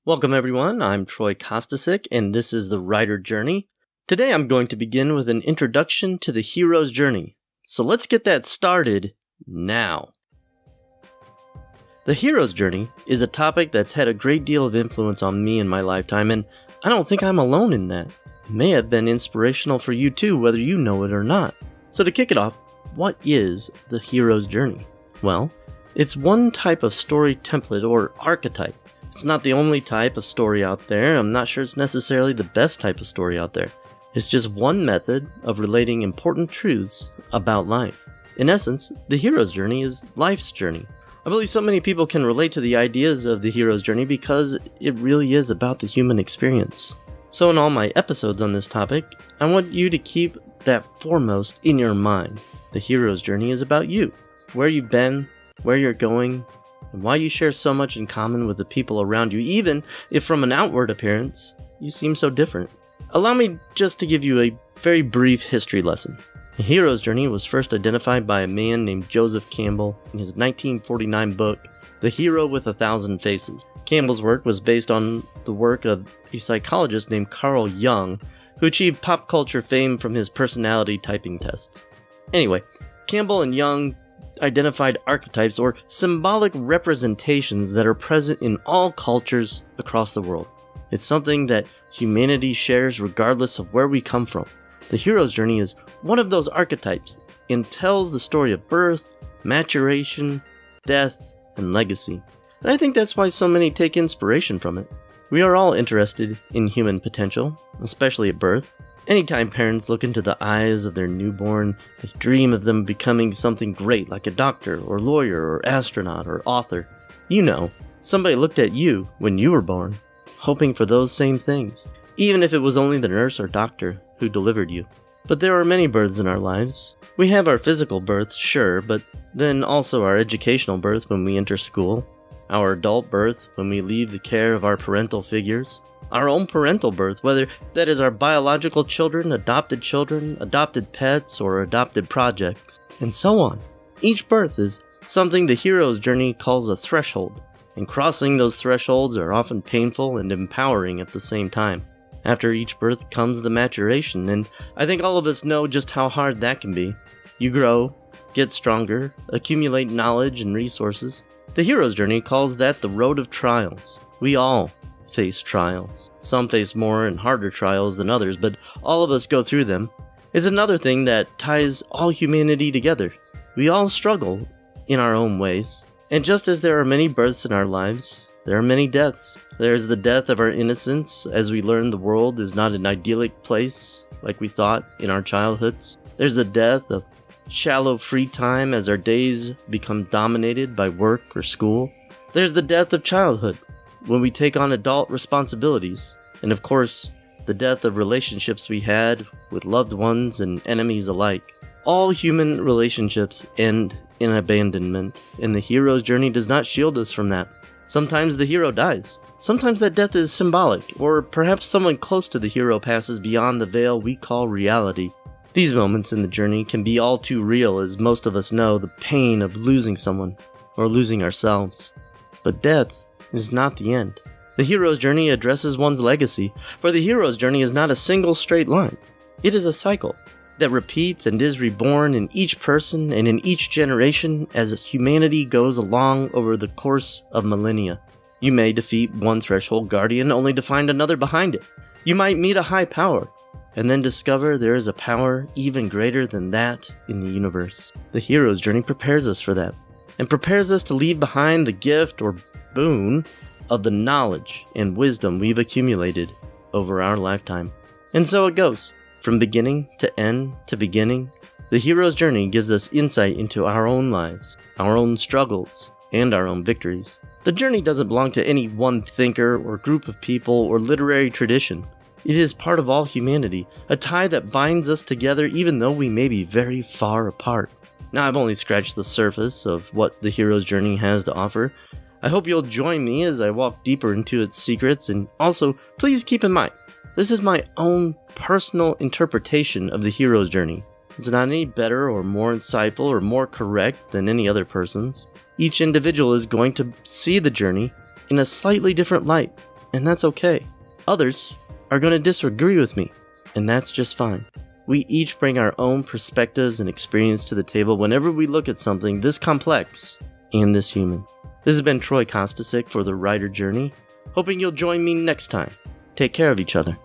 Welcome everyone, I'm Troy Costisick, and this is the Writer Journey. Today I'm going to begin with an introduction to the hero's journey. So let's get that started now. The hero's journey is a topic that's had a great deal of influence on me in my lifetime, and I don't think I'm alone in that. It may have been inspirational for you too, whether you know it or not. So to kick it off, what is the hero's journey? Well, it's one type of story template or archetype. It's not the only type of story out there. I'm not sure it's necessarily the best type of story out there. It's just one method of relating important truths about life. In essence, the hero's journey is life's journey. I believe so many people can relate to the ideas of the hero's journey because it really is about the human experience. So in all my episodes on this topic, I want you to keep that foremost in your mind. The hero's journey is about you, where you've been, where you're going, and why you share so much in common with the people around you, even if from an outward appearance, you seem so different. Allow me just to give you a very brief history lesson. The hero's journey was first identified by a man named Joseph Campbell in his 1949 book, The Hero with a Thousand Faces. Campbell's work was based on the work of a psychologist named Carl Jung, who achieved pop culture fame from his personality typing tests. Anyway, Campbell and Jung identified archetypes or symbolic representations that are present in all cultures across the world. It's something that humanity shares regardless of where we come from. The hero's journey is one of those archetypes and tells the story of birth, maturation, death, and legacy. And I think that's why so many take inspiration from it. We are all interested in human potential, especially at birth. Anytime parents look into the eyes of their newborn, they dream of them becoming something great like a doctor or lawyer or astronaut or author. You know, somebody looked at you when you were born, hoping for those same things, even if it was only the nurse or doctor who delivered you. But there are many births in our lives. We have our physical birth, sure, but then also our educational birth when we enter school, our adult birth when we leave the care of our parental figures, our own parental birth, whether that is our biological children, adopted pets, or adopted projects, and so on. Each birth is something the hero's journey calls a threshold, and crossing those thresholds are often painful and empowering at the same time. After each birth comes the maturation, and I think all of us know just how hard that can be. You grow, get stronger, accumulate knowledge and resources. The hero's journey calls that the road of trials. We all face trials. Some face more and harder trials than others, but all of us go through them. It's another thing that ties all humanity together. We all struggle in our own ways. And just as there are many births in our lives, there are many deaths. There's the death of our innocence as we learn the world is not an idyllic place like we thought in our childhoods. There's the death of shallow free time as our days become dominated by work or school. There's the death of childhood when we take on adult responsibilities. And of course, the death of relationships we had with loved ones and enemies alike. All human relationships end in abandonment, and the hero's journey does not shield us from that. Sometimes the hero dies. Sometimes that death is symbolic, or perhaps someone close to the hero passes beyond the veil we call reality. These moments in the journey can be all too real, as most of us know the pain of losing someone, or losing ourselves. But death is not the end. The hero's journey addresses one's legacy, for the hero's journey is not a single straight line. It is a cycle that repeats and is reborn in each person and in each generation as humanity goes along over the course of millennia. You may defeat one threshold guardian only to find another behind it. You might meet a high power and then discover there is a power even greater than that in the universe. The hero's journey prepares us for that, and prepares us to leave behind the gift or boon of the knowledge and wisdom we've accumulated over our lifetime. And so it goes, from beginning to end to beginning. The hero's journey gives us insight into our own lives, our own struggles, and our own victories. The journey doesn't belong to any one thinker or group of people or literary tradition. It is part of all humanity, a tie that binds us together even though we may be very far apart. Now, I've only scratched the surface of what the hero's journey has to offer. I hope you'll join me as I walk deeper into its secrets, and also, please keep in mind, this is my own personal interpretation of the hero's journey. It's not any better or more insightful or more correct than any other person's. Each individual is going to see the journey in a slightly different light, and that's okay. Others are going to disagree with me, and that's just fine. We each bring our own perspectives and experience to the table whenever we look at something this complex and this human. This has been Troy Costisick for The Writer Journey, hoping you'll join me next time. Take care of each other.